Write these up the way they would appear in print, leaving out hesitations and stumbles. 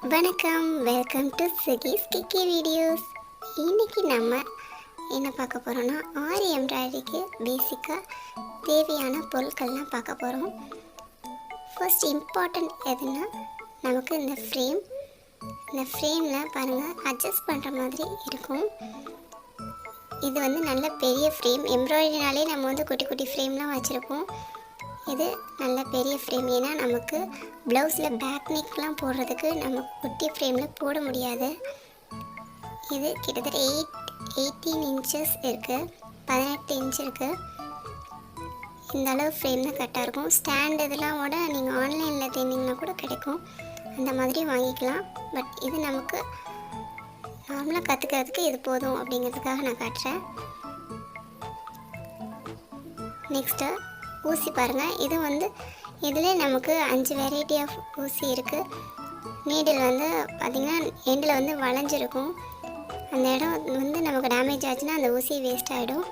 வணக்கம், welcome to சுகீஸ் Kiki videos. இன்றைக்கி நம்ம என்ன பார்க்க போகிறோன்னா ஆரி எம்ப்ராய்டரிக்கு பேசிக்காக தேவையான பொருட்கள்லாம் பார்க்க போகிறோம். ஃபர்ஸ்ட் இம்பார்ட்டண்ட் எதுன்னா நமக்கு இந்த ஃப்ரேமில் பாருங்கள் அட்ஜஸ்ட் பண்ணுற மாதிரி இருக்கும். இது நல்ல பெரிய ஃப்ரேம். எம்ப்ராய்டரினாலே நம்ம குட்டி குட்டி ஃப்ரேம்லாம் வச்சுருப்போம். இது நல்ல பெரிய ஃப்ரேம். ஏன்னா நமக்கு ப்ளவுஸில் பேக் நெக்லாம் போடுறதுக்கு நம்ம குட்டி ஃப்ரேமில் போட முடியாது. இது கிட்டத்தட்ட 18 இன்ச்சஸ் இருக்குது, 18 இன்ச் இருக்குது. இந்த அளவு ஃப்ரேம் தான் கரெக்டாக இருக்கும். ஸ்டாண்ட் இதெல்லாம் கூட நீங்கள் ஆன்லைனில் தேர்ந்தீங்கன்னா கூட கிடைக்கும், அந்த மாதிரி வாங்கிக்கலாம். பட் இது நமக்கு நார்மலாக கற்றுக்கிறதுக்கு இது போதும் அப்படிங்கிறதுக்காக நான் காட்டுறேன். நெக்ஸ்ட்டு ஊசி பாருங்கள். இது இதில் நமக்கு 5 வெரைட்டி ஆஃப் ஊசி இருக்குது. நீடில் பார்த்திங்கன்னா எண்டில் வளைஞ்சிருக்கும். அந்த இடம் நமக்கு டேமேஜ் ஆச்சுன்னா அந்த ஊசி வேஸ்ட் ஆகிடும்.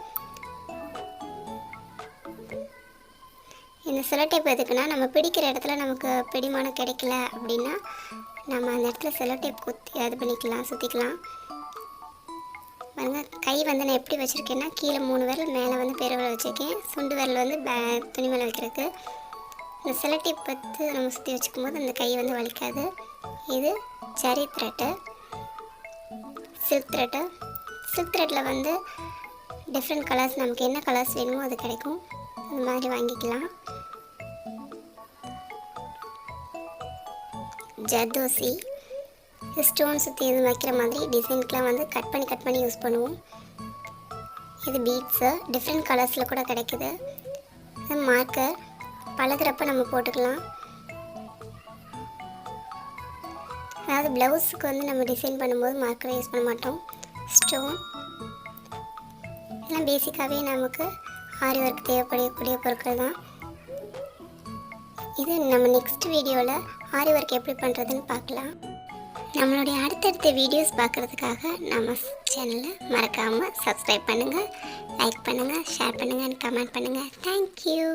இந்த செலோ டேப் எதுக்குன்னா நம்ம பிடிக்கிற இடத்துல நமக்கு பிடிமானம் கிடைக்கல அப்படின்னா நம்ம அந்த இடத்துல செலோ டேப் குத்தி அது பண்ணிக்கலாம், சுற்றிக்கலாம். பாருங்கள், கை நான் எப்படி வச்சுருக்கேன்னா கீழே 3 விரல், மேலே பெருவிரல் வச்சுருக்கேன். சுண்டு விரல் துணி மேலே வைக்கிறதுக்கு. இந்த செலோ டேப் நம்ம சுற்றி வச்சுக்கும் போது அந்த கை வலிக்காது. இது ஜரி த்ரெட்டு, சில்க் த்ரெட்டில் டிஃப்ரெண்ட் கலர்ஸ், நமக்கு என்ன கலர்ஸ் வேணுமோ அது கிடைக்கும். இந்த மாதிரி வாங்கிக்கலாம். ஜர்தோசி, ஸ்டோன் சுற்றி இது வைக்கிற மாதிரி டிசைனுக்கெலாம் கட் பண்ணி யூஸ் பண்ணுவோம். இது பீட்ஸு, டிஃப்ரெண்ட் கலர்ஸில் கூட கிடைக்குது. இது மார்க்கர், பழகிறப்ப நம்ம போட்டுக்கலாம். அதாவது ப்ளவுஸுக்கு நம்ம டிசைன் பண்ணும்போது மார்க்கரை யூஸ் பண்ண மாட்டோம். ஸ்டோன், இதெல்லாம் பேசிக்காகவே நமக்கு ஆரி ஒர்க் தேவைப்படக்கூடிய பொருட்கள் தான். இது நம்ம நெக்ஸ்ட் வீடியோவில் ஆரி ஒர்க் எப்படி பண்ணுறதுன்னு பார்க்கலாம். நம்மளுடைய அடுத்தடுத்த வீடியோஸ் பார்க்குறதுக்காக நம்ம சேனலை மறக்காமல் சப்ஸ்கிரைப் பண்ணுங்கள், லைக் பண்ணுங்கள், ஷேர் பண்ணுங்கள், கமெண்ட் பண்ணுங்கள். தேங்க்யூ.